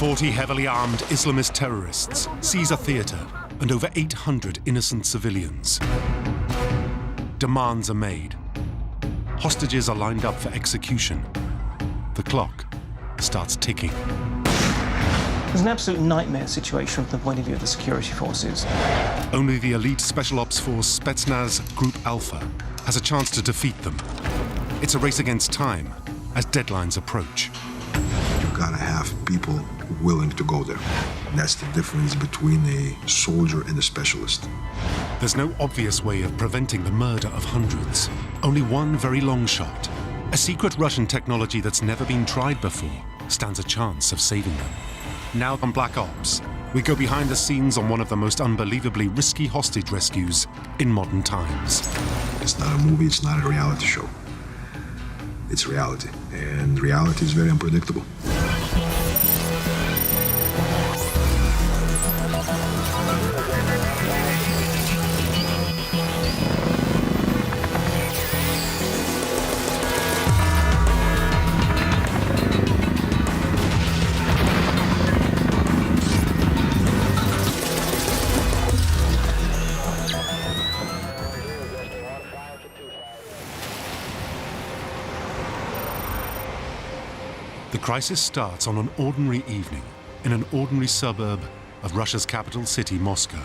40 heavily armed Islamist terrorists seize a theater and over 800 innocent civilians. Demands are made. Hostages are lined up for execution. The clock starts ticking. It was an absolute nightmare situation from the point of view of the security forces. Only the elite special ops force Spetsnaz Alpha has a chance to defeat them. It's a race against time as deadlines approach. You've got to have people willing to go there. That's the difference between a soldier and a specialist. There's no obvious way of preventing the murder of hundreds. Only one very long shot. A secret Russian technology that's never been tried before stands a chance of saving them. Now on Black Ops, we go behind the scenes on one of the most unbelievably risky hostage rescues in modern times. It's not a movie, it's not a reality show. It's reality, and reality is very unpredictable. The crisis starts on an ordinary evening in an ordinary suburb of Russia's capital city, Moscow.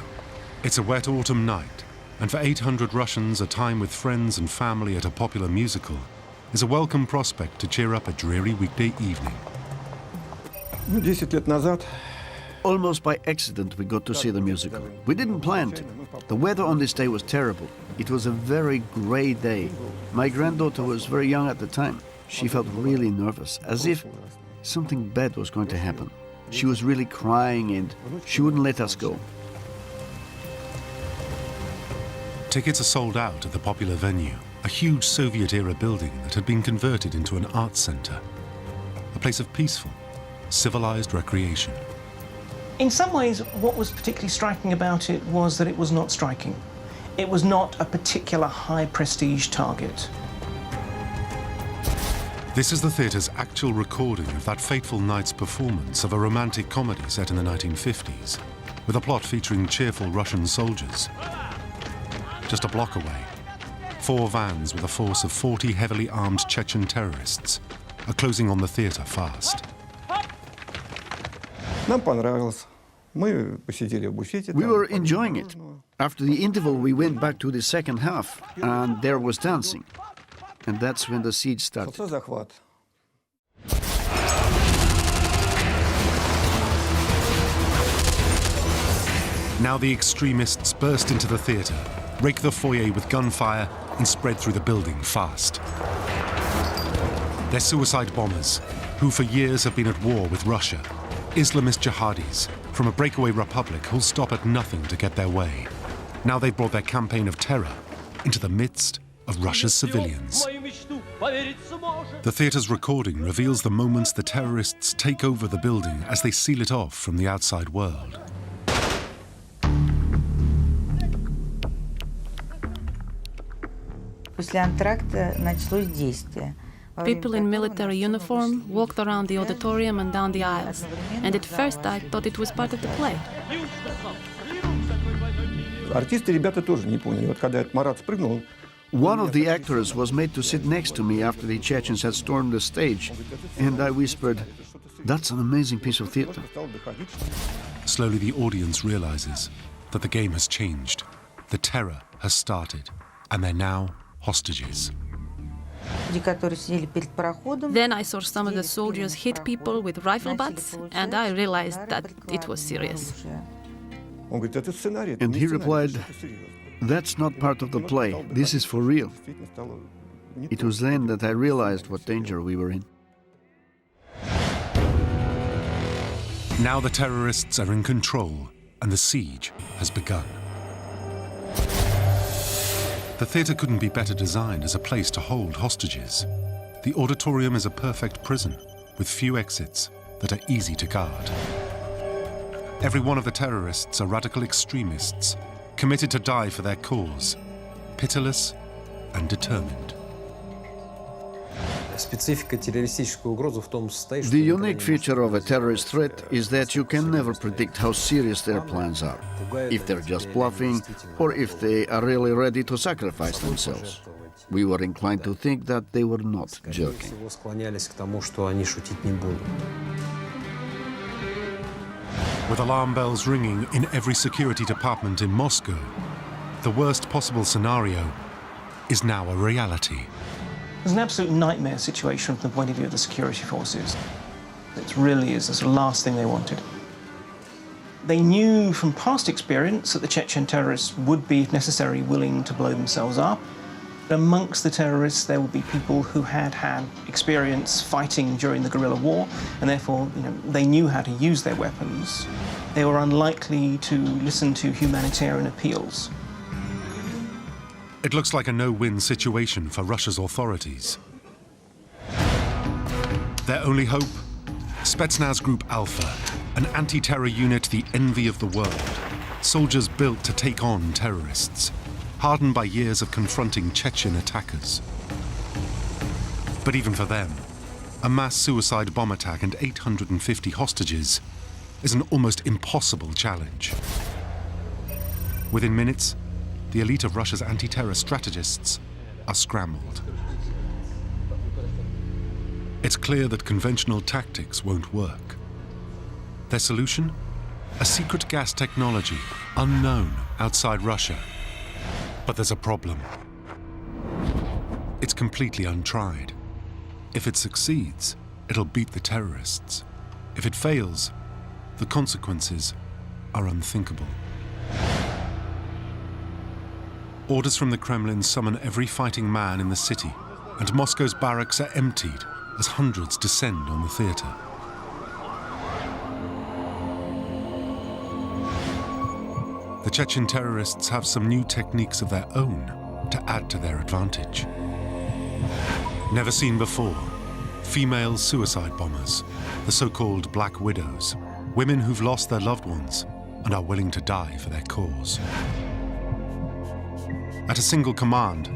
It's a wet autumn night, and for 800 Russians, a time with friends and family at a popular musical is a welcome prospect to cheer up a dreary weekday evening. 10 лет назад. Almost by accident we got to see the musical. We didn't plan to. The weather on this day was terrible. It was a very grey day. My granddaughter was very young at the time. She felt really nervous, as if something bad was going to happen. She was really crying and she wouldn't let us go. Tickets are sold out at the popular venue, a huge Soviet-era building that had been converted into an art center, a place of peaceful, civilized recreation. In some ways, what was particularly striking about it was that it was not striking. It was not a particular high-prestige target. This is the theatre's actual recording of that fateful night's performance of a romantic comedy set in the 1950s, with a plot featuring cheerful Russian soldiers. Just a block away, 4 vans with a force of 40 heavily armed Chechen terrorists are closing on the theatre fast. Нам понравилось. Мы посидели в буфете. We were enjoying it. After the interval, we went back to the second half, and there was dancing. And that's when the siege started. Захват. Now the extremists burst into the theatre, rake the foyer with gunfire, and spread through the building fast. They're suicide bombers, who for years have been at war with Russia. Islamist jihadis from a breakaway republic who'll stop at nothing to get their way. Now they've brought their campaign of terror into the midst of Russia's civilians. The theatre's recording reveals the moments the terrorists take over the building as they seal it off from the outside world. После антракта началось действие. People in military uniform walked around the auditorium and down the aisles, and at first I thought it was part of the play. Артисты, ребята тоже не поняли. Вот когда Марат спрыгнул. One of the actors was made to sit next to me after the Chechens had stormed the stage, and I whispered, "That's an amazing piece of theater." Slowly the audience realizes that the game has changed. The terror has started, and they're now hostages. Then I saw some of the soldiers hit people with rifle butts, and I realized that it was serious. Он говорит, это сценарий. And he replied, "That's not part of the play. This is for real." It was then that I realized what danger we were in. Now the terrorists are in control, and the siege has begun. The theatre couldn't be better designed as a place to hold hostages. The auditorium is a perfect prison, with few exits that are easy to guard. Every one of the terrorists are radical extremists, committed to die for their cause, pitiless and determined. The unique feature of a terrorist threat is that you can never predict how serious their plans are, if they're just bluffing or if they are really ready to sacrifice themselves. We were inclined to think that they were not joking. With alarm bells ringing in every security department in Moscow, the worst possible scenario is now a reality. It was an absolute nightmare situation from the point of view of the security forces. It really is the last thing they wanted. They knew from past experience that the Chechen terrorists would be, if necessary, willing to blow themselves up. Amongst the terrorists, there would be people who had had experience fighting during the guerrilla war, and therefore, they knew how to use their weapons. They were unlikely to listen to humanitarian appeals. It looks like a no-win situation for Russia's authorities. Their only hope? Spetsnaz Group Alpha, an anti-terror unit the envy of the world. Soldiers built to take on terrorists, hardened by years of confronting Chechen attackers. But even for them, a mass suicide bomb attack and 850 hostages is an almost impossible challenge. Within minutes, the elite of Russia's anti-terror strategists are scrambled. It's clear that conventional tactics won't work. Their solution? A secret gas technology unknown outside Russia. But there's a problem. It's completely untried. If it succeeds, it'll beat the terrorists. If it fails, the consequences are unthinkable. Orders from the Kremlin summon every fighting man in the city, and Moscow's barracks are emptied as hundreds descend on the theater. The Chechen terrorists have some new techniques of their own to add to their advantage. Never seen before, female suicide bombers, the so-called Black Widows, women who've lost their loved ones and are willing to die for their cause. At a single command,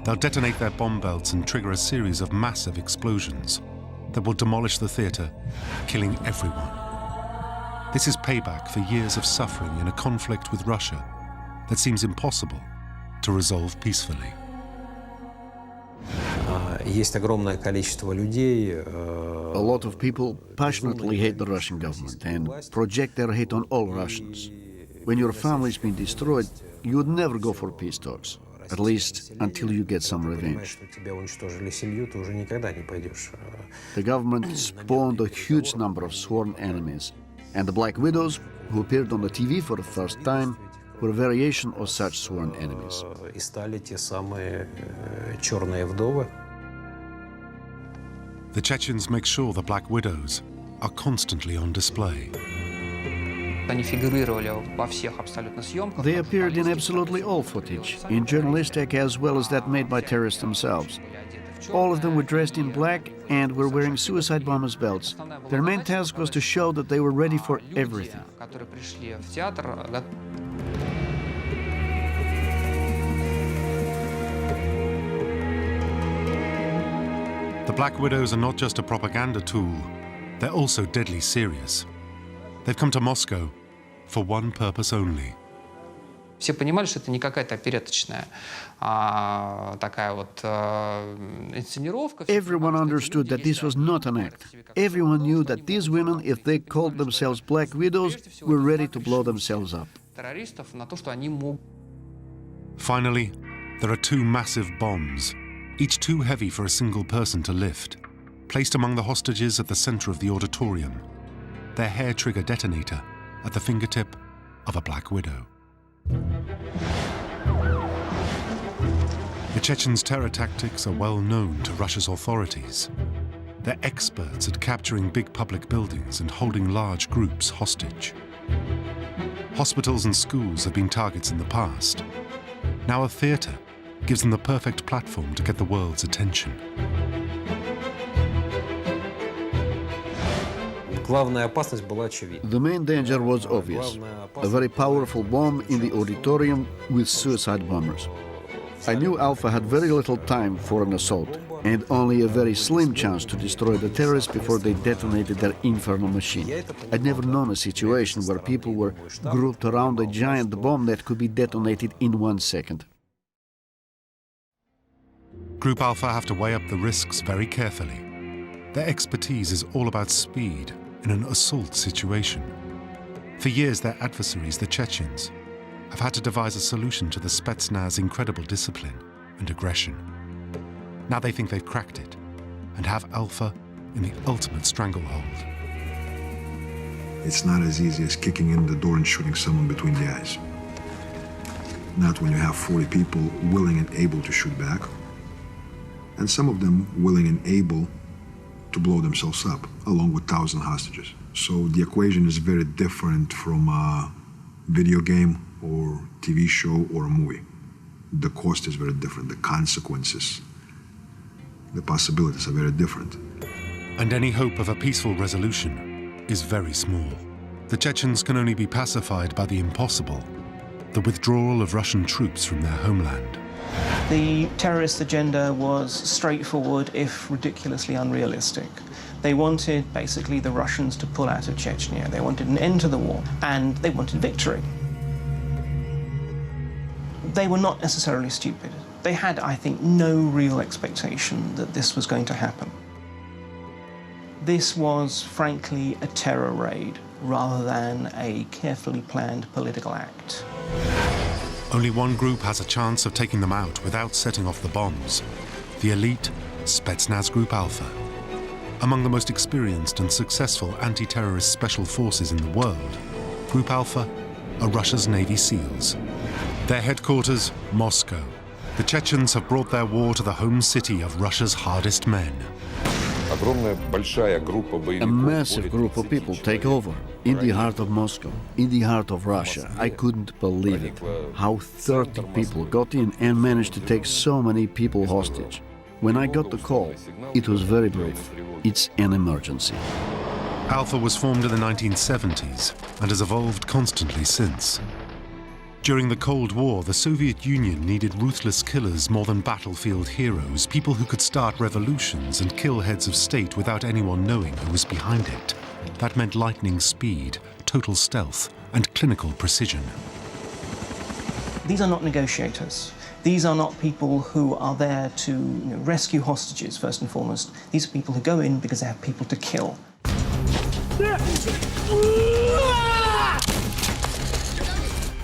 they'll detonate their bomb belts and trigger a series of massive explosions that will demolish the theater, killing everyone. This is payback for years of suffering in a conflict with Russia that seems impossible to resolve peacefully. A lot of people passionately hate the Russian government and project their hate on all Russians. When your family's been destroyed, you would never go for peace talks, at least until you get some revenge. The government spawned a huge number of sworn enemies, and the Black Widows, who appeared on the TV for the first time, were a variation of such sworn enemies. The Chechens make sure the Black Widows are constantly on display. They appeared in absolutely all footage, in journalistic as well as that made by terrorists themselves. All of them were dressed in black and were wearing suicide bombers' belts. Their main task was to show that they were ready for everything. The Black Widows are not just a propaganda tool, they're also deadly serious. They've come to Moscow for one purpose only. Все понимали, что это не какая-то опереточная такая вот инсценировка. Everyone understood that this was not an act. Everyone knew that these women, if they called themselves Black Widows, were ready to blow themselves up. Террористов на то, что они могут. Finally, there are two massive bombs, each too heavy for a single person to lift, placed among the hostages at the center of the auditorium, their hair trigger detonator at the fingertip of a Black Widow. The Chechens' terror tactics are well known to Russia's authorities. They're experts at capturing big public buildings and holding large groups hostage. Hospitals and schools have been targets in the past. Now a theater gives them the perfect platform to get the world's attention. The main danger was obvious. A very powerful bomb in the auditorium with suicide bombers. I knew Alpha had very little time for an assault and only a very slim chance to destroy the terrorists before they detonated their infernal machine. I'd never known a situation where people were grouped around a giant bomb that could be detonated in 1 second. Group Alpha have to weigh up the risks very carefully. Their expertise is all about speed in an assault situation. For years, their adversaries, the Chechens, have had to devise a solution to the Spetsnaz' incredible discipline and aggression. Now they think they've cracked it and have Alpha in the ultimate stranglehold. It's not as easy as kicking in the door and shooting someone between the eyes. Not when you have 40 people willing and able to shoot back, and some of them willing and able to blow themselves up, along with 1,000 hostages. So the equation is very different from a video game or TV show or a movie. The cost is very different, the consequences, the possibilities are very different. And any hope of a peaceful resolution is very small. The Chechens can only be pacified by the impossible, the withdrawal of Russian troops from their homeland. The terrorist agenda was straightforward, if ridiculously unrealistic. They wanted, basically, the Russians to pull out of Chechnya. They wanted an end to the war, and they wanted victory. They were not necessarily stupid. They had, I think, no real expectation that this was going to happen. This was, frankly, a terror raid rather than a carefully planned political act. Only one group has a chance of taking them out without setting off the bombs: the elite Spetsnaz Group Alpha. Among the most experienced and successful anti-terrorist special forces in the world, Group Alpha are Russia's Navy SEALs. Their headquarters, Moscow. The Chechens have brought their war to the home city of Russia's hardest men. A massive group of people take over in the heart of Moscow, in the heart of Russia. I couldn't believe it, how 30 people got in and managed to take so many people hostage. When I got the call, it was very brief. It's an emergency. Alpha was formed in the 1970s and has evolved constantly since. During the Cold War, the Soviet Union needed ruthless killers more than battlefield heroes, people who could start revolutions and kill heads of state without anyone knowing who was behind it. That meant lightning speed, total stealth, and clinical precision. These are not negotiators. These are not people who are there to rescue hostages, first and foremost. These are people who go in because they have people to kill.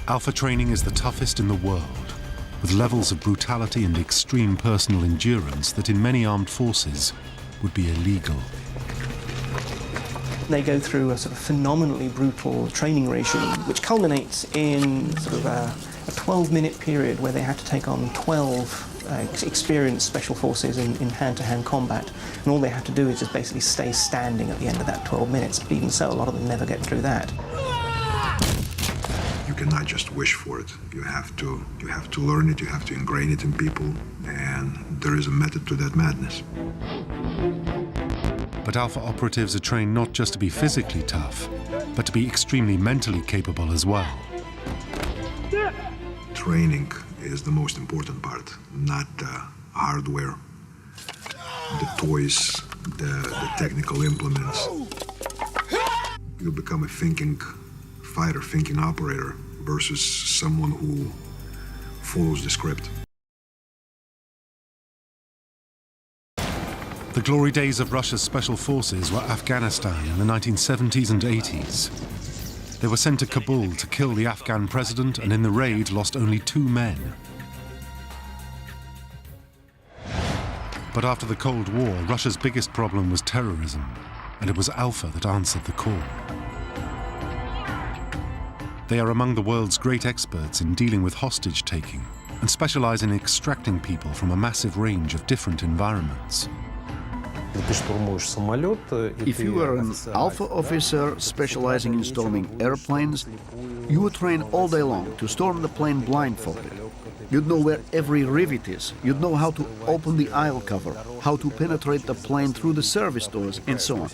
Alpha training is the toughest in the world, with levels of brutality and extreme personal endurance that in many armed forces would be illegal. They go through a sort of phenomenally brutal training regime, which culminates in sort of a 12-minute period where they have to take on 12 experienced special forces in hand-to-hand combat, and all they have to do is just basically stay standing at the end of that 12 minutes. But even so, a lot of them never get through that. You cannot just wish for it. You have to learn it, you have to ingrain it in people, and there is a method to that madness. But Alpha operatives are trained not just to be physically tough, but to be extremely mentally capable as well. Training is the most important part, not the hardware, the toys, the technical implements. You become a thinking fighter, thinking operator, versus someone who follows the script. The glory days of Russia's special forces were Afghanistan in the 1970s and 80s. They were sent to Kabul to kill the Afghan president, and in the raid lost only 2 men. But after the Cold War, Russia's biggest problem was terrorism, and it was Alpha that answered the call. They are among the world's great experts in dealing with hostage-taking and specialize in extracting people from a massive range of different environments. If you were an Alpha officer specializing in storming airplanes, you would train all day long to storm the plane blindfolded. You'd know where every rivet is. You'd know how to open the aisle cover, how to penetrate the plane through the service doors, and so on.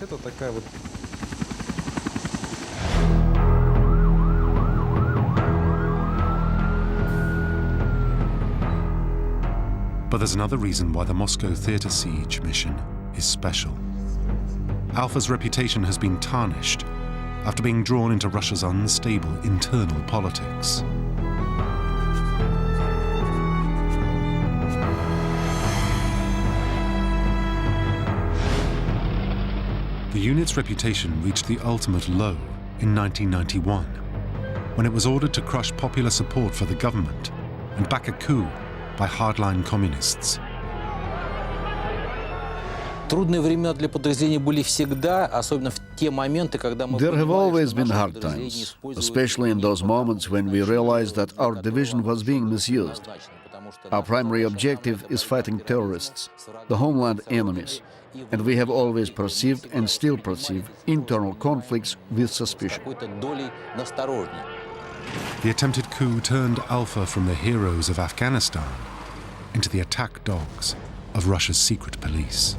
But there's another reason why the Moscow theatre siege mission is special. Alpha's reputation has been tarnished after being drawn into Russia's unstable internal politics. The unit's reputation reached the ultimate low in 1991, when it was ordered to crush popular support for the government and back a coup by hardline communists. Трудные времена для подразделений были всегда, особенно в те моменты, когда мы... There have always been hard times, especially in those moments when we realized that our division was being misused. Our primary objective is fighting terrorists, the homeland enemies, and we have always perceived and still perceive internal conflicts with suspicion. The attempted coup turned Alpha from the heroes of Afghanistan into the attack dogs of Russia's secret police.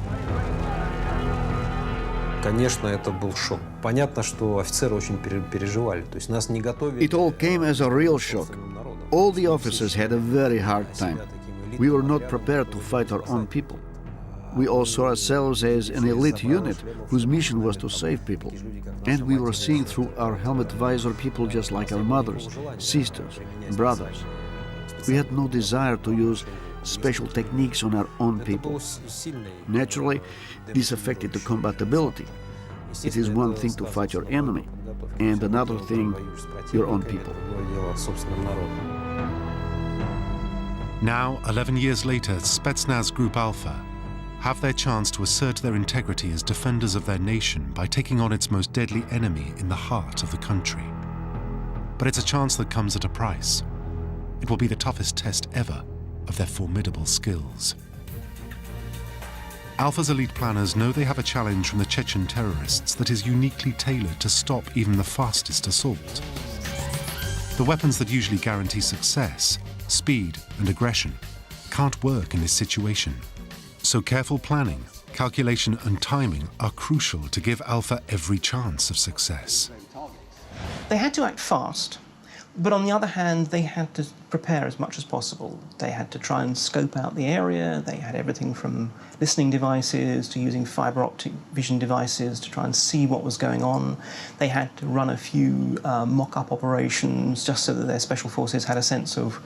Конечно, это был шок. Понятно, что офицеры очень переживали. То есть нас не готовили. It all came as a real shock. All the officers had a very hard time. We were not prepared to fight our own people. We all saw ourselves as an elite unit whose mission was to save people. And we were seeing through our helmet visor people just like our mothers, sisters, brothers. We had no desire to use special techniques on our own people. Naturally, this affected the combatability. It is one thing to fight your enemy, and another thing, your own people. Now, 11 years later, Spetsnaz Group Alpha have their chance to assert their integrity as defenders of their nation by taking on its most deadly enemy in the heart of the country. But it's a chance that comes at a price. It will be the toughest test ever of their formidable skills. Alpha's elite planners know they have a challenge from the Chechen terrorists that is uniquely tailored to stop even the fastest assault. The weapons that usually guarantee success, speed and aggression, can't work in this situation. So careful planning, calculation and timing are crucial to give Alpha every chance of success. They had to act fast, but on the other hand, they had to prepare as much as possible. They had to try and scope out the area. They had everything from listening devices to using fiber optic vision devices to try and see what was going on. They had to run a few mock-up operations just so that their special forces had a sense of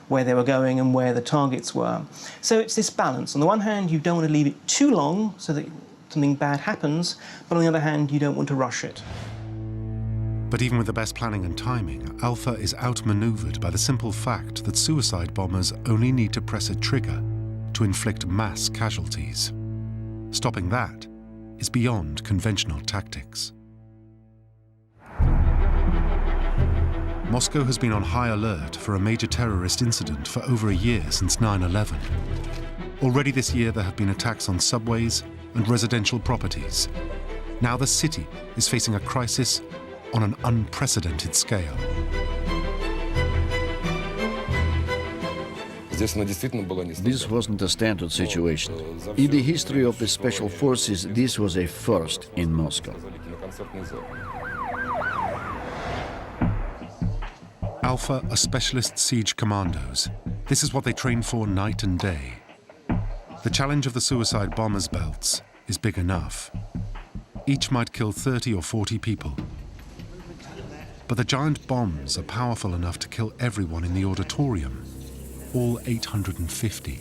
where they were going and where the targets were. So it's this balance. On the one hand, you don't want to leave it too long so that something bad happens, but on the other hand, you don't want to rush it. But even with the best planning and timing, Alpha is outmaneuvered by the simple fact that suicide bombers only need to press a trigger to inflict mass casualties. Stopping that is beyond conventional tactics. Moscow has been on high alert for a major terrorist incident for over a year since 9/11. Already this year there have been attacks on subways and residential properties. Now the city is facing a crisis on an unprecedented scale. This wasn't a standard situation. In the history of the special forces, this was a first in Moscow. Alpha are specialist siege commandos. This is what they train for night and day. The challenge of the suicide bombers' belts is big enough. Each might kill 30 or 40 people. But the giant bombs are powerful enough to kill everyone in the auditorium, all 850.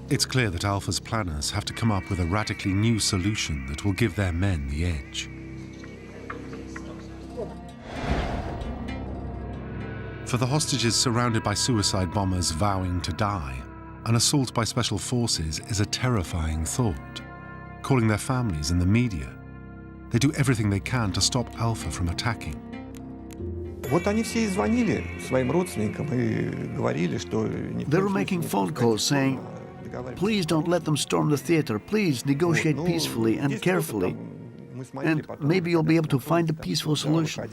It's clear that Alpha's planners have to come up with a radically new solution that will give their men the edge. For the hostages surrounded by suicide bombers vowing to die, an assault by special forces is a terrifying thought. Calling their families and the media, they do everything they can to stop Alpha from attacking. Вот они все и звонили своим родственникам и говорили, что... They were making phone calls saying, please don't let them storm the theater, please negotiate peacefully and carefully, and maybe you'll be able to find a peaceful solution.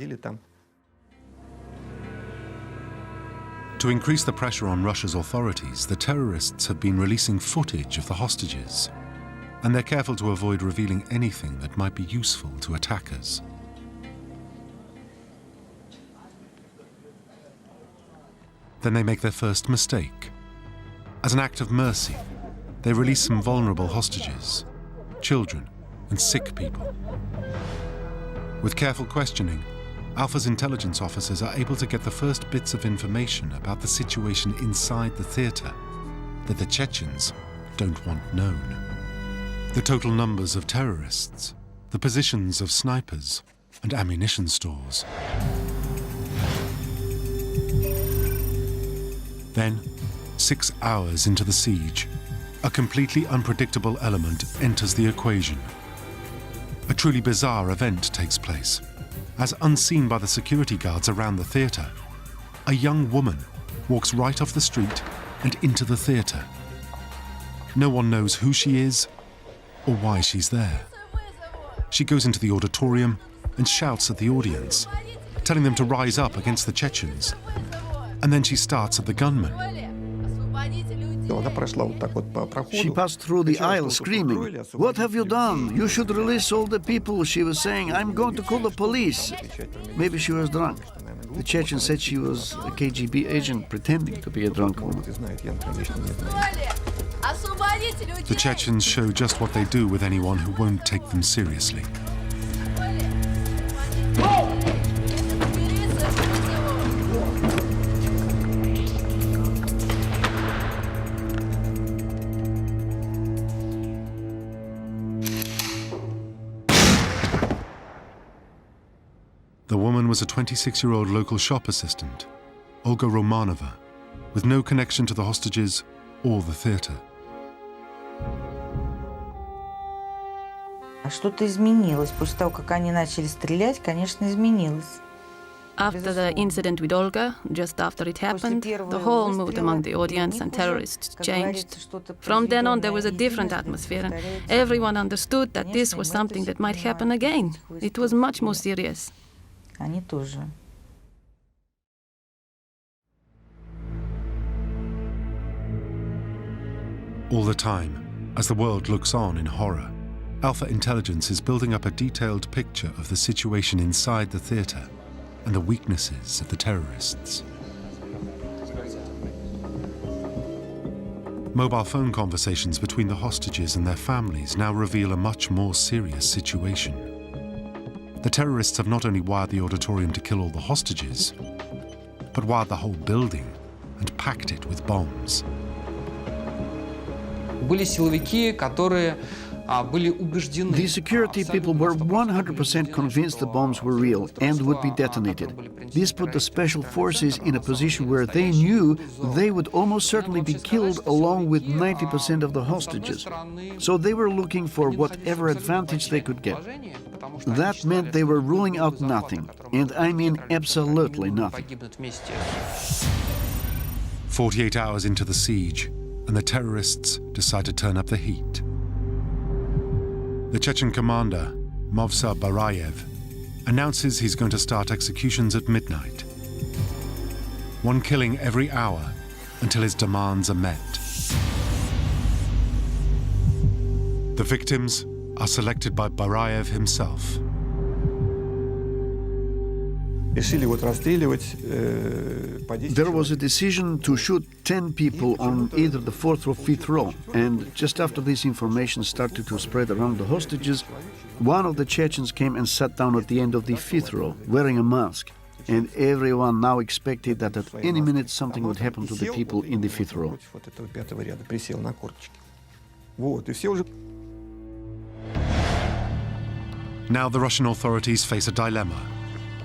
To increase the pressure on Russia's authorities, the terrorists have been releasing footage of the hostages, and they're careful to avoid revealing anything that might be useful to attackers. Then they make their first mistake. As an act of mercy, they release some vulnerable hostages, children and sick people. With careful questioning, Alpha's intelligence officers are able to get the first bits of information about the situation inside the theatre that the Chechens don't want known. The total numbers of terrorists, the positions of snipers and ammunition stores. Then, 6 hours into the siege, a completely unpredictable element enters the equation. A truly bizarre event takes place. As unseen by the security guards around the theatre, a young woman walks right off the street and into the theatre. No one knows who she is or why she's there. She goes into the auditorium and shouts at the audience, telling them to rise up against the Chechens. And then she starts at the gunman. She passed through the aisle screaming, "What have you done? You should release all the people." She was saying, "I'm going to call the police." Maybe she was drunk. The Chechen said she was a KGB agent pretending to be a drunk woman. The Chechens show just what they do with anyone who won't take them seriously. The woman was a 26-year-old local shop assistant, Olga Romanova, with no connection to the hostages or the theatre. Что-то изменилось. После того, как они начали стрелять, конечно, изменилось. After the incident with Olga, just after it happened, the whole mood among the audience and terrorists changed. From then on, there was a different atmosphere, and everyone understood that this was something that might happen again. It was much more serious. Они тоже. All the time, as the world looks on in horror, Alpha Intelligence is building up a detailed picture of the situation inside the theatre and the weaknesses of the terrorists. Mobile phone conversations between the hostages and their families now reveal a much more serious situation. The terrorists have not only wired the auditorium to kill all the hostages, but wired the whole building and packed it with bombs. Были силовики, которые были убеждены. The security people were 100% convinced the bombs were real and would be detonated. This put the special forces in a position where they knew they would almost certainly be killed along with 90% of the hostages. So they were looking for whatever advantage they could get. That meant they were ruling out nothing, and I mean absolutely nothing. 48 hours into the siege, and the terrorists decide to turn up the heat. The Chechen commander, Movsar Barayev, announces he's going to start executions at midnight. One killing every hour until his demands are met. The victims are selected by Barayev himself. There was a decision to shoot 10 people on either the 4th or 5th row, and just after this information started to spread around the hostages, one of the Chechens came and sat down at the end of the 5th row, wearing a mask, and everyone now expected that at any minute something would happen to the people in the 5th row. Now the Russian authorities face a dilemma.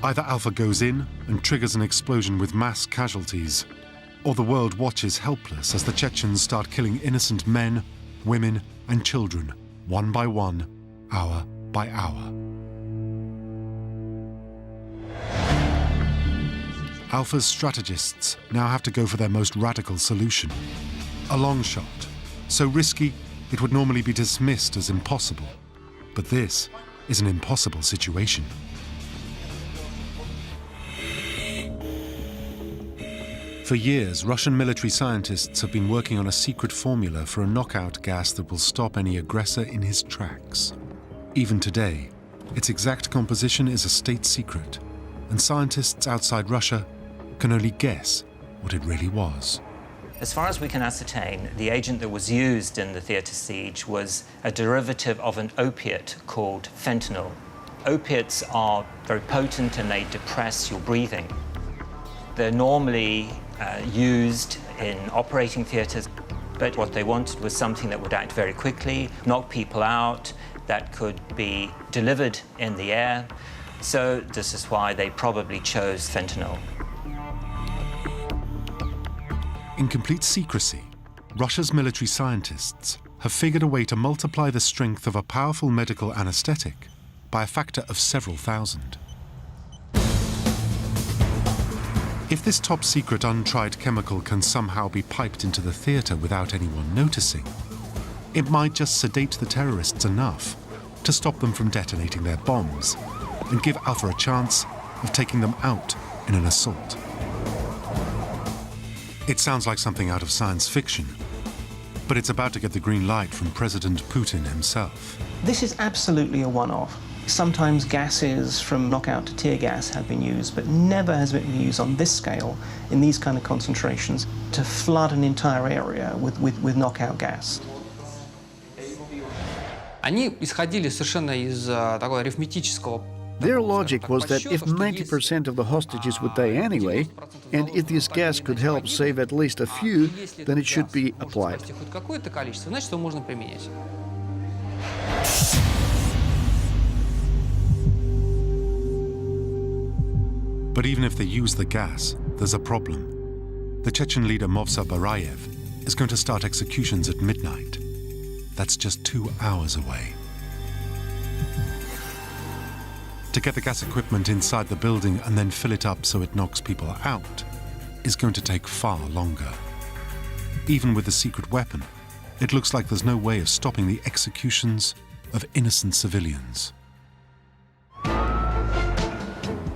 Either Alpha goes in and triggers an explosion with mass casualties, or the world watches helpless as the Chechens start killing innocent men, women, and children, one by one, hour by hour. Alpha's strategists now have to go for their most radical solution. A long shot, so risky it would normally be dismissed as impossible. But this is an impossible situation. For years, Russian military scientists have been working on a secret formula for a knockout gas that will stop any aggressor in his tracks. Even today, its exact composition is a state secret, and scientists outside Russia can only guess what it really was. As far as we can ascertain, the agent that was used in the theatre siege was a derivative of an opiate called fentanyl. Opiates are very potent and they depress your breathing. They're normally used in operating theatres, but what they wanted was something that would act very quickly, knock people out, that could be delivered in the air. So this is why they probably chose fentanyl. In complete secrecy, Russia's military scientists have figured a way to multiply the strength of a powerful medical anesthetic by a factor of several thousand. If this top-secret, untried chemical can somehow be piped into the theatre without anyone noticing, it might just sedate the terrorists enough to stop them from detonating their bombs and give Alpha a chance of taking them out in an assault. It sounds like something out of science fiction, but it's about to get the green light from President Putin himself. This is absolutely a one-off. Sometimes gases from knockout to tear gas have been used, but never has it been used on this scale, in these kind of concentrations, to flood an entire area with knockout gas. Они исходили совершенно из такого арифметического. Their logic was that if 90% of the hostages would die anyway, and if this gas could help save at least a few, then it should be applied. Хоть какое-то количество, значит, его можно применять. But even if they use the gas, there's a problem. The Chechen leader Movsa Barayev is going to start executions at midnight. That's just 2 hours away. To get the gas equipment inside the building and then fill it up so it knocks people out is going to take far longer. Even with the secret weapon, it looks like there's no way of stopping the executions of innocent civilians.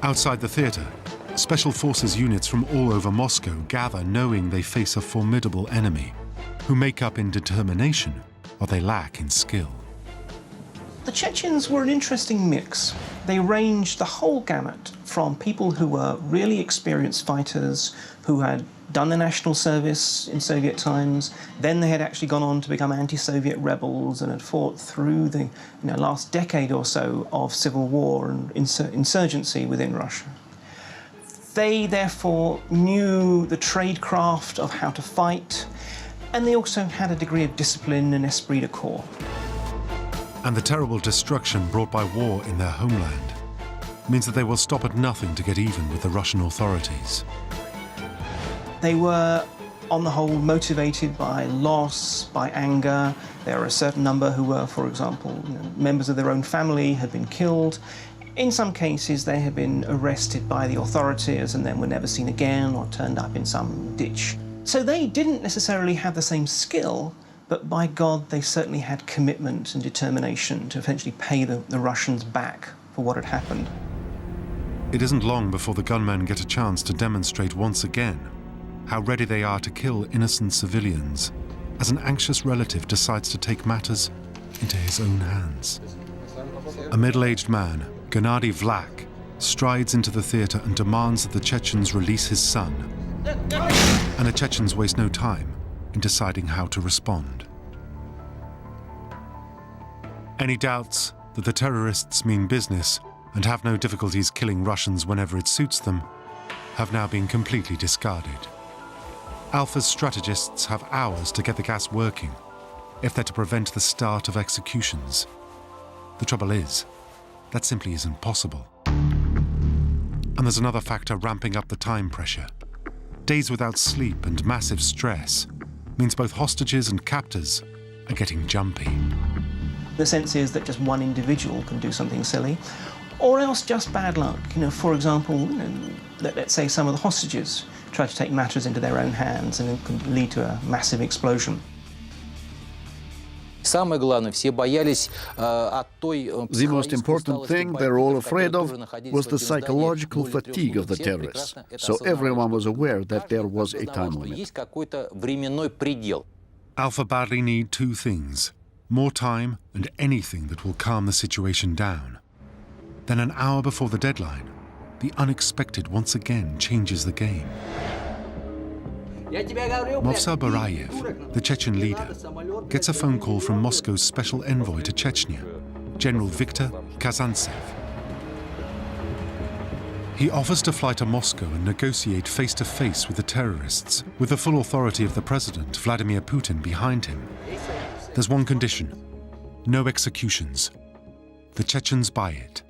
Outside the theatre, special forces units from all over Moscow gather knowing they face a formidable enemy who make up in determination what they lack in skill. The Chechens were an interesting mix. They ranged the whole gamut from people who were really experienced fighters, who had done the national service in Soviet times, then they had actually gone on to become anti-Soviet rebels and had fought through the last decade or so of civil war and insurgency within Russia. They therefore knew the tradecraft of how to fight, and they also had a degree of discipline and esprit de corps. And the terrible destruction brought by war in their homeland means that they will stop at nothing to get even with the Russian authorities. They were, on the whole, motivated by loss, by anger. There are a certain number who were, for example, members of their own family had been killed. In some cases, they had been arrested by the authorities and then were never seen again or turned up in some ditch. So they didn't necessarily have the same skill, but by God, they certainly had commitment and determination to eventually pay the Russians back for what had happened. It isn't long before the gunmen get a chance to demonstrate once again how ready they are to kill innocent civilians as an anxious relative decides to take matters into his own hands. A middle-aged man, Gennady Vlach, strides into the theatre and demands that the Chechens release his son. And the Chechens waste no time in deciding how to respond. Any doubts that the terrorists mean business and have no difficulties killing Russians whenever it suits them have now been completely discarded. Alpha's strategists have hours to get the gas working if they're to prevent the start of executions. The trouble is, that simply isn't possible. And there's another factor ramping up the time pressure. Days without sleep and massive stress means both hostages and captors are getting jumpy. The sense is that just one individual can do something silly, or else just bad luck. For example, let's say some of the hostages try to take matters into their own hands and it could lead to a massive explosion. The most important thing they're all afraid of was the psychological fatigue of the terrorists, so everyone was aware that there was a time limit. Alpha badly need two things: more time and anything that will calm the situation down. Then an hour before the deadline, the unexpected once again changes the game. Movsar Barayev, the Chechen leader, gets a phone call from Moscow's special envoy to Chechnya, General Viktor Kazantsev. He offers to fly to Moscow and negotiate face-to-face with the terrorists, with the full authority of the president, Vladimir Putin, behind him. There's one condition: no executions. The Chechens buy it.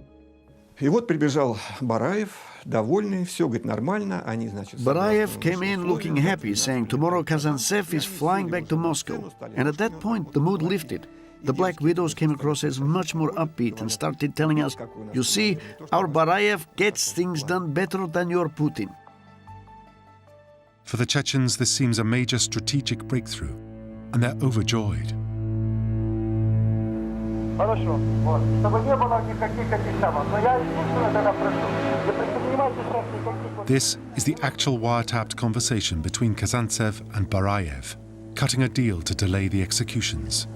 И вот прибежал Бараев, довольный, все, говорит, нормально, они, значит... Barayev came in looking happy, saying tomorrow Kazantsev is flying back to Moscow. And at that point, the mood lifted. The Black Widows came across as much more upbeat and started telling us, you see, our Barayev gets things done better than your Putin. For the Chechens, this seems a major strategic breakthrough, and they're overjoyed. This is the actual wiretapped conversation between Kazantsev and Barayev, cutting a deal to delay the executions.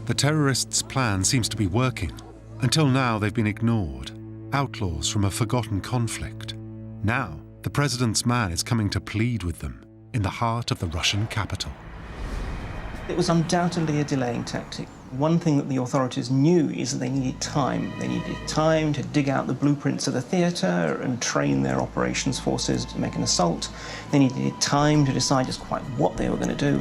The terrorists' plan seems to be working. Until now, they've been ignored, outlaws from a forgotten conflict. Now, the president's man is coming to plead with them in the heart of the Russian capital. It was undoubtedly a delaying tactic. One thing that the authorities knew is that they needed time. They needed time to dig out the blueprints of the theatre and train their operations forces to make an assault. They needed time to decide just quite what they were going to do.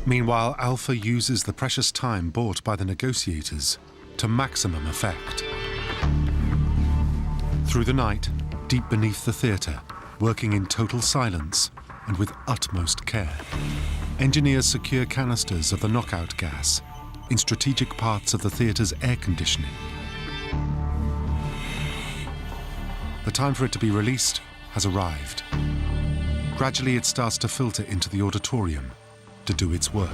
Meanwhile, Alpha uses the precious time bought by the negotiators to maximum effect. Through the night, deep beneath the theatre, working in total silence and with utmost care, engineers secure canisters of the knockout gas in strategic parts of the theatre's air conditioning. The time for it to be released has arrived. Gradually, it starts to filter into the auditorium to do its work.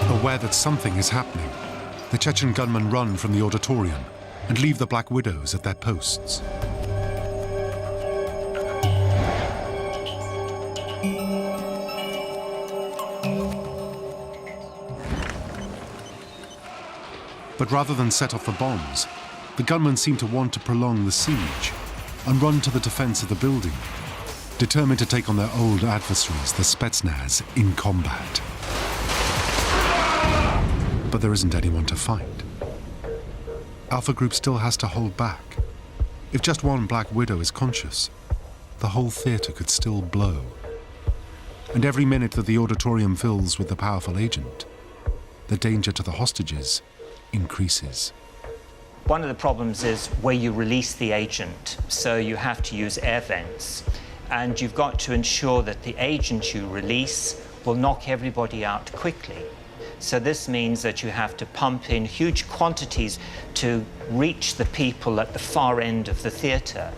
Aware that something is happening, the Chechen gunmen run from the auditorium and leave the Black Widows at their posts. But rather than set off the bombs, the gunmen seem to want to prolong the siege and run to the defense of the building, determined to take on their old adversaries, the Spetsnaz, in combat. But there isn't anyone to fight. Alpha Group still has to hold back. If just one Black Widow is conscious, the whole theatre could still blow. And every minute that the auditorium fills with the powerful agent, the danger to the hostages increases. One of the problems is where you release the agent, so you have to use air vents. And you've got to ensure that the agent you release will knock everybody out quickly. So this means that you have to pump in huge quantities to reach the people at the far end of the theatre.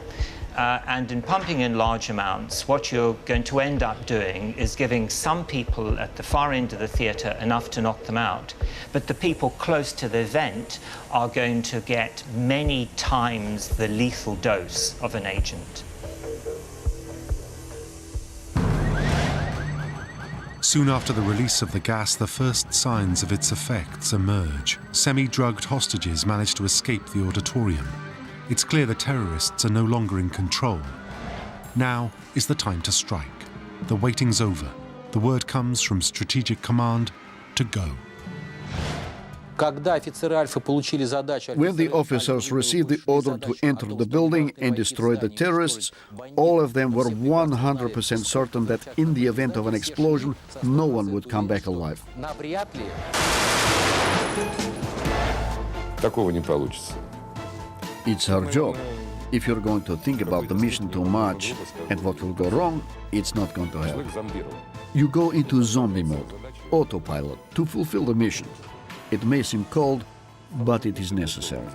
And in pumping in large amounts, what you're going to end up doing is giving some people at the far end of the theatre enough to knock them out. But the people close to the vent are going to get many times the lethal dose of an agent. Soon after the release of the gas, the first signs of its effects emerge. Semi-drugged hostages manage to escape the auditorium. It's clear the terrorists are no longer in control. Now is the time to strike. The waiting's over. The word comes from Strategic Command to go. When the officers received the order to enter the building and destroy the terrorists, all of them were 100% certain that in the event of an explosion, no one would come back alive. Такого не получится. It's our job. If you're going to think about the mission too much and what will go wrong, it's not going to help. You go into zombie mode, autopilot, to fulfill the mission. It may seem cold, but it is necessary.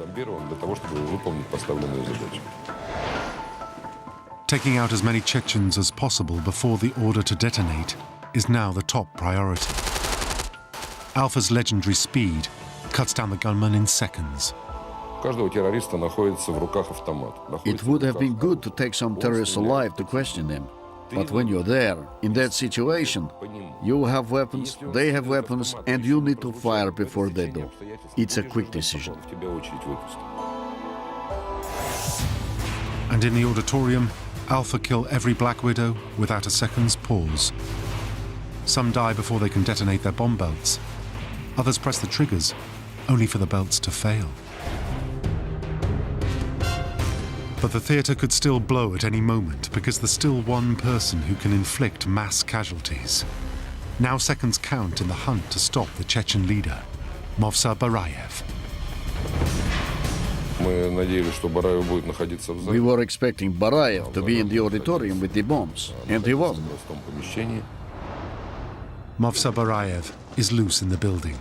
Taking out as many Chechens as possible before the order to detonate is now the top priority. Alpha's legendary speed cuts down the gunman in seconds. It would have been good to take some terrorists alive to question them. But when you're there, in that situation, you have weapons, they have weapons, and you need to fire before they do. It's a quick decision. And in the auditorium, Alpha kill every Black Widow without a second's pause. Some die before they can detonate their bomb belts. Others press the triggers, only for the belts to fail. But the theatre could still blow at any moment because there's still one person who can inflict mass casualties. Now seconds count in the hunt to stop the Chechen leader, Movsa Barayev. We were expecting Barayev to be in the auditorium with the bombs, and he wasn't. Movsa Barayev is loose in the building.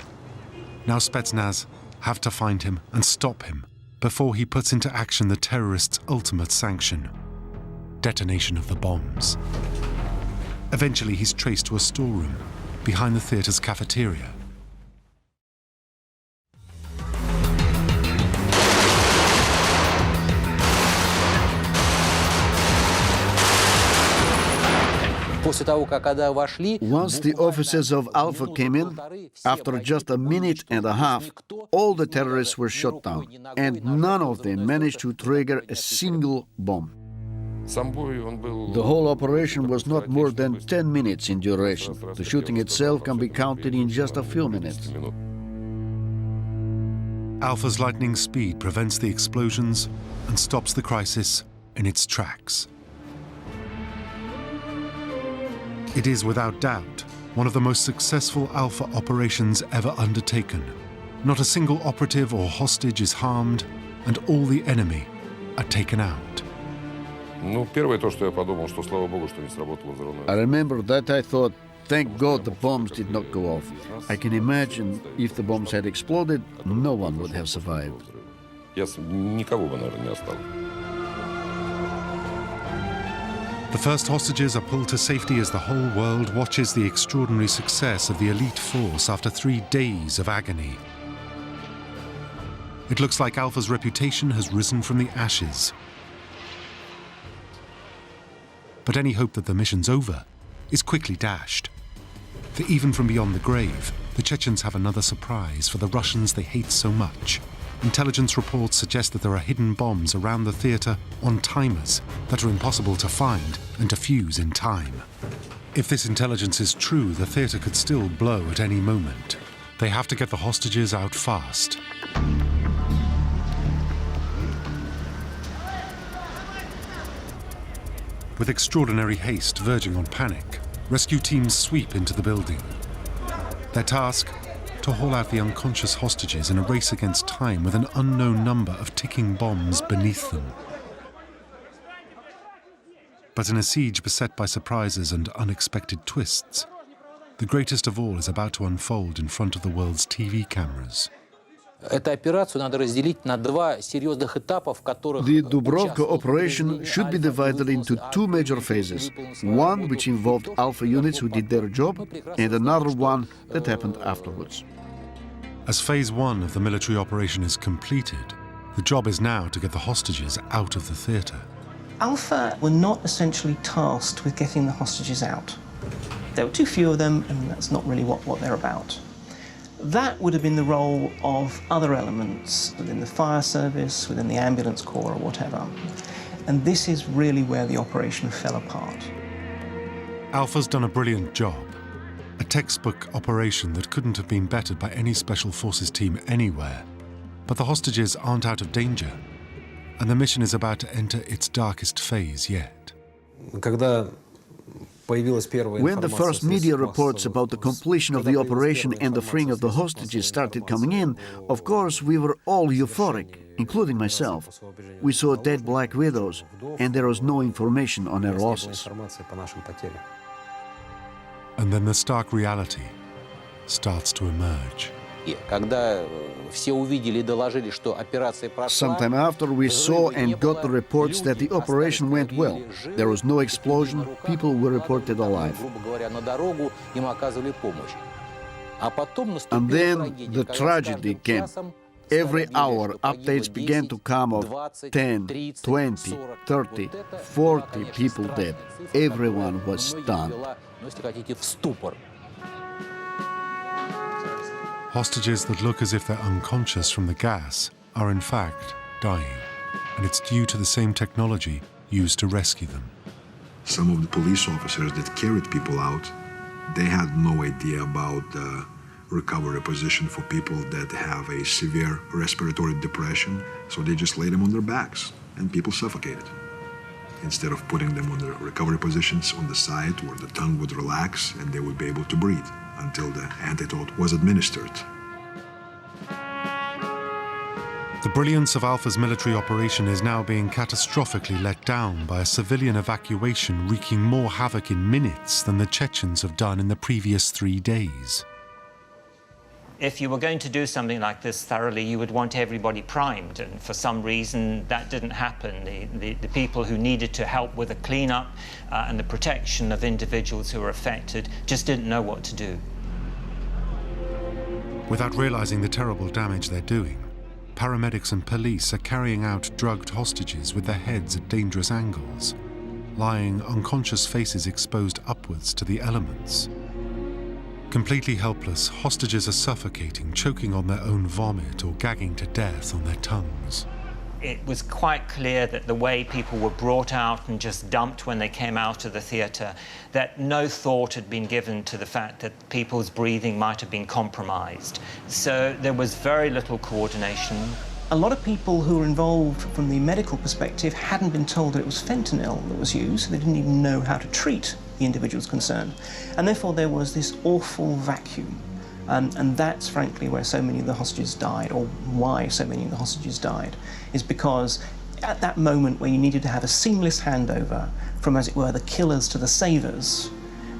Now Spetsnaz have to find him and stop him before he puts into action the terrorists' ultimate sanction: detonation of the bombs. Eventually he's traced to a storeroom behind the theatre's cafeteria. Once the officers of Alpha came in, after just a minute and a half, all the terrorists were shot down, and none of them managed to trigger a single bomb. The whole operation was not more than 10 minutes in duration. The shooting itself can be counted in just a few minutes. Alpha's lightning speed prevents the explosions and stops the crisis in its tracks. It is without doubt one of the most successful Alpha operations ever undertaken. Not a single operative or hostage is harmed, and all the enemy are taken out. I remember that I thought, thank God the bombs did not go off. I can imagine if the bombs had exploded, no one would have survived. The first hostages are pulled to safety as the whole world watches the extraordinary success of the elite force after 3 days of agony. It looks like Alpha's reputation has risen from the ashes. But any hope that the mission's over is quickly dashed. For even from beyond the grave, the Chechens have another surprise for the Russians they hate so much. Intelligence reports suggest that there are hidden bombs around the theatre on timers that are impossible to find and defuse in time. If this intelligence is true, the theatre could still blow at any moment. They have to get the hostages out fast. With extraordinary haste verging on panic, rescue teams sweep into the building. Their task: to haul out the unconscious hostages in a race against time with an unknown number of ticking bombs beneath them. But in a siege beset by surprises and unexpected twists, the greatest of all is about to unfold in front of the world's TV cameras. The Dubrovka operation should be divided into 2 major phases. One which involved Alpha units who did their job, and another one that happened afterwards. As phase 1 of the military operation is completed, the job is now to get the hostages out of the theatre. Alpha were not essentially tasked with getting the hostages out. There were too few of them, and that's not really what they're about. That would have been the role of other elements within the fire service, within the ambulance corps or whatever. And this is really where the operation fell apart. Alpha's done a brilliant job. A textbook operation that couldn't have been bettered by any special forces team anywhere. But the hostages aren't out of danger, and the mission is about to enter its darkest phase yet. When the first media reports about the completion of the operation and the freeing of the hostages started coming in, of course we were all euphoric, including myself. We saw dead Black Widows, and there was no information on their losses. And then the stark reality starts to emerge. Sometime after, we saw and got the reports that the operation went well. There was no explosion, people were reported alive. And then the tragedy came. Every hour, updates began to come of 10, 20, 30, 40 people dead. Everyone was stunned. Hostages that look as if they're unconscious from the gas are in fact dying, and it's due to the same technology used to rescue them. Some of the police officers that carried people out, they had no idea about the recovery position for people that have a severe respiratory depression, so they just laid them on their backs, and people suffocated. Instead of putting them on the recovery positions on the side where the tongue would relax and they would be able to breathe until the antidote was administered. The brilliance of Alpha's military operation is now being catastrophically let down by a civilian evacuation wreaking more havoc in minutes than the Chechens have done in the previous 3 days. If you were going to do something like this thoroughly, you would want everybody primed, and for some reason that didn't happen. The people who needed to help with the cleanup and the protection of individuals who were affected just didn't know what to do. Without realizing the terrible damage they're doing, paramedics and police are carrying out drugged hostages with their heads at dangerous angles, lying unconscious faces exposed upwards to the elements. Completely helpless, hostages are suffocating, choking on their own vomit or gagging to death on their tongues. It was quite clear that the way people were brought out and just dumped when they came out of the theatre, that no thought had been given to the fact that people's breathing might have been compromised. So there was very little coordination. A lot of people who were involved from the medical perspective hadn't been told that it was fentanyl that was used, so they didn't even know how to treat the individuals concerned. And therefore there was this awful vacuum. And that's frankly where so many of the hostages died, or why so many of the hostages died, is because at that moment where you needed to have a seamless handover from, as it were, the killers to the savers,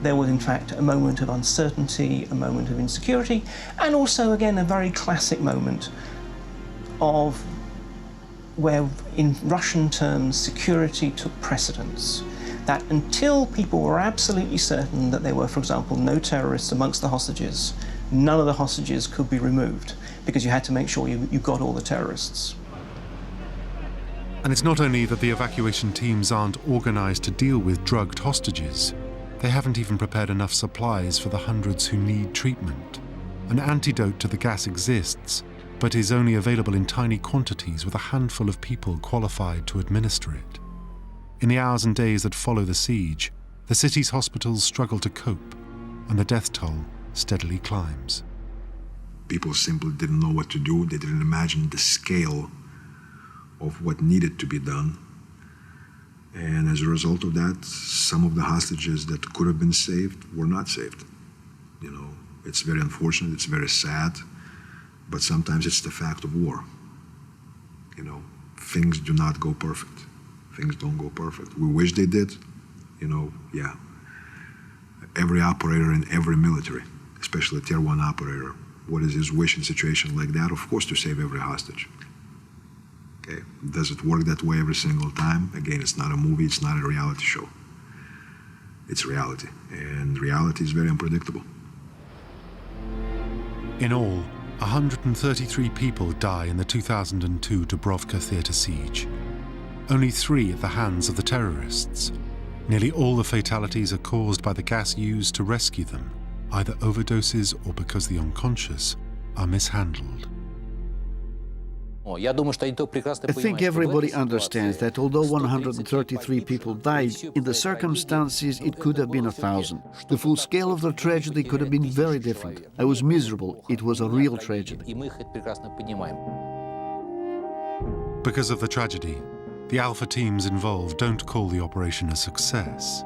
there was in fact a moment of uncertainty, a moment of insecurity, and also again a very classic moment of where, in Russian terms, security took precedence. That until people were absolutely certain that there were, for example, no terrorists amongst the hostages, none of the hostages could be removed, because you had to make sure you got all the terrorists. And it's not only that the evacuation teams aren't organized to deal with drugged hostages, they haven't even prepared enough supplies for the hundreds who need treatment. An antidote to the gas exists, but is only available in tiny quantities with a handful of people qualified to administer it. In the hours and days that follow the siege, the city's hospitals struggle to cope, and the death toll steadily climbs. People simply didn't know what to do. They didn't imagine the scale of what needed to be done. And as a result of that, some of the hostages that could have been saved were not saved. You know, it's very unfortunate, it's very sad, but sometimes it's the fact of war. You know, things do not go perfect. Things don't go perfect. We wish they did, you know, yeah. Every operator in every military, especially a Tier 1 operator, what is his wish in a situation like that? Of course, to save every hostage. Okay, does it work that way every single time? Again, it's not a movie, it's not a reality show. It's reality, and reality is very unpredictable. In all, 133 people die in the 2002 Dubrovka theatre siege. Only 3 at the hands of the terrorists. Nearly all the fatalities are caused by the gas used to rescue them, either overdoses or because the unconscious are mishandled. I think everybody understands that although 133 people died, in the circumstances it could have been 1,000. The full scale of the tragedy could have been very different. I was miserable. It was a real tragedy. Because of the tragedy, the Alpha teams involved don't call the operation a success.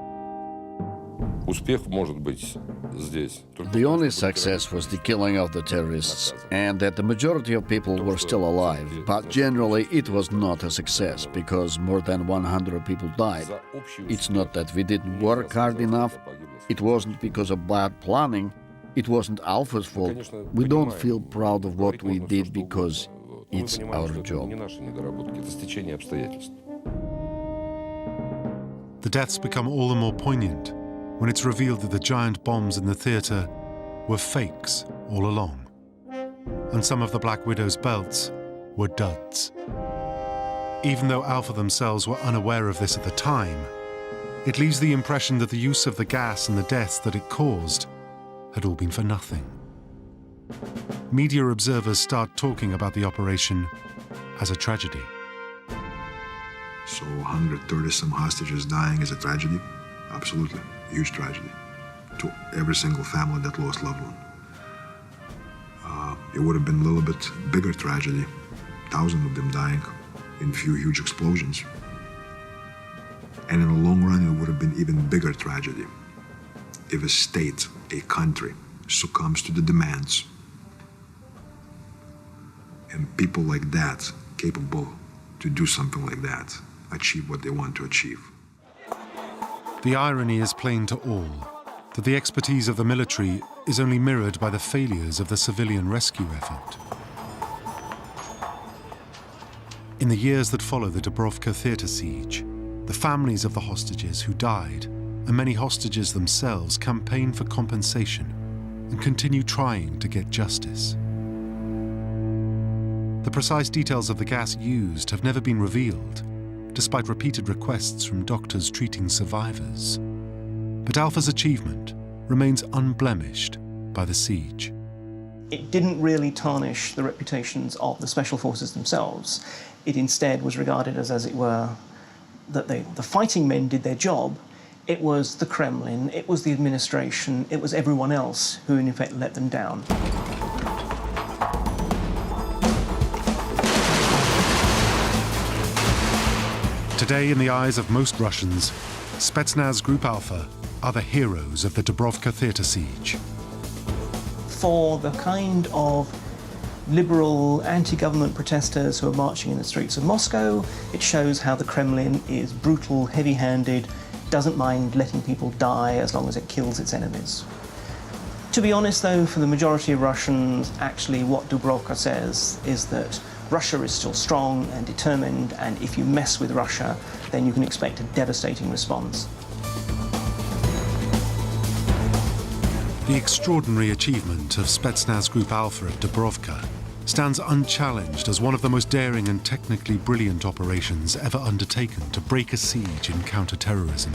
The only success was the killing of the terrorists, and that the majority of people were still alive. But generally, it was not a success, because more than 100 people died. It's not that we didn't work hard enough. It wasn't because of bad planning. It wasn't Alpha's fault. We don't feel proud of what we did because it's our job. The deaths become all the more poignant when it's revealed that the giant bombs in the theatre were fakes all along. And some of the Black Widow's belts were duds. Even though Alpha themselves were unaware of this at the time, it leaves the impression that the use of the gas and the deaths that it caused had all been for nothing. Media observers start talking about the operation as a tragedy. So 130-some hostages dying is a tragedy? Absolutely, a huge tragedy to every single family that lost loved one. It would have been a little bit bigger tragedy, thousands of them dying in few huge explosions. And in the long run, it would have been even bigger tragedy if a state, a country, succumbs to the demands and people like that, capable to do something like that, achieve what they want to achieve. The irony is plain to all, that the expertise of the military is only mirrored by the failures of the civilian rescue effort. In the years that follow the Dubrovka theatre siege, the families of the hostages who died, and many hostages themselves, campaign for compensation and continue trying to get justice. The precise details of the gas used have never been revealed, despite repeated requests from doctors treating survivors. But Alpha's achievement remains unblemished by the siege. It didn't really tarnish the reputations of the special forces themselves. It instead was regarded as it were, that the fighting men did their job. It was the Kremlin, it was the administration, it was everyone else who in effect let them down. Today, in the eyes of most Russians, Spetsnaz Group Alpha are the heroes of the Dubrovka theatre siege. For the kind of liberal, anti-government protesters who are marching in the streets of Moscow, it shows how the Kremlin is brutal, heavy-handed, doesn't mind letting people die as long as it kills its enemies. To be honest, though, for the majority of Russians, actually what Dubrovka says is that Russia is still strong and determined, and if you mess with Russia, then you can expect a devastating response. The extraordinary achievement of Spetsnaz Group Alpha at Dubrovka stands unchallenged as one of the most daring and technically brilliant operations ever undertaken to break a siege in counter-terrorism.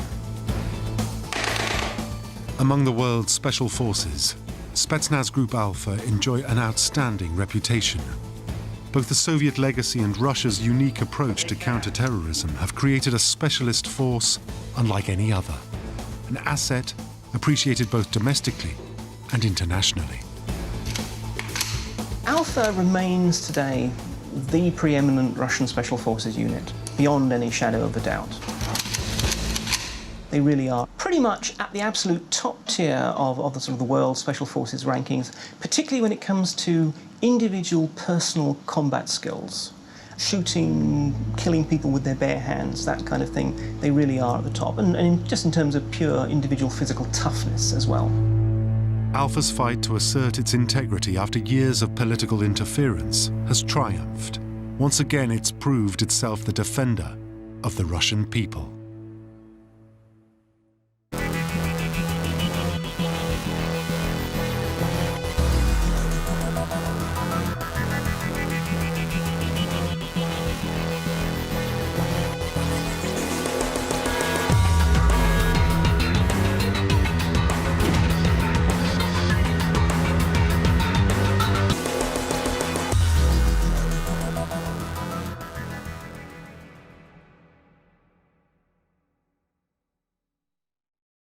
Among the world's special forces, Spetsnaz Group Alpha enjoy an outstanding reputation. Both the Soviet legacy and Russia's unique approach to counter-terrorism have created a specialist force unlike any other, an asset appreciated both domestically and internationally. Alpha remains today the preeminent Russian Special Forces unit, beyond any shadow of a doubt. They really are pretty much at the absolute top tier of the sort of the world Special Forces rankings, particularly when it comes to individual personal combat skills. Shooting, killing people with their bare hands, that kind of thing, they really are at the top. And just in terms of pure individual physical toughness as well. Alpha's fight to assert its integrity after years of political interference has triumphed. Once again, it's proved itself the defender of the Russian people.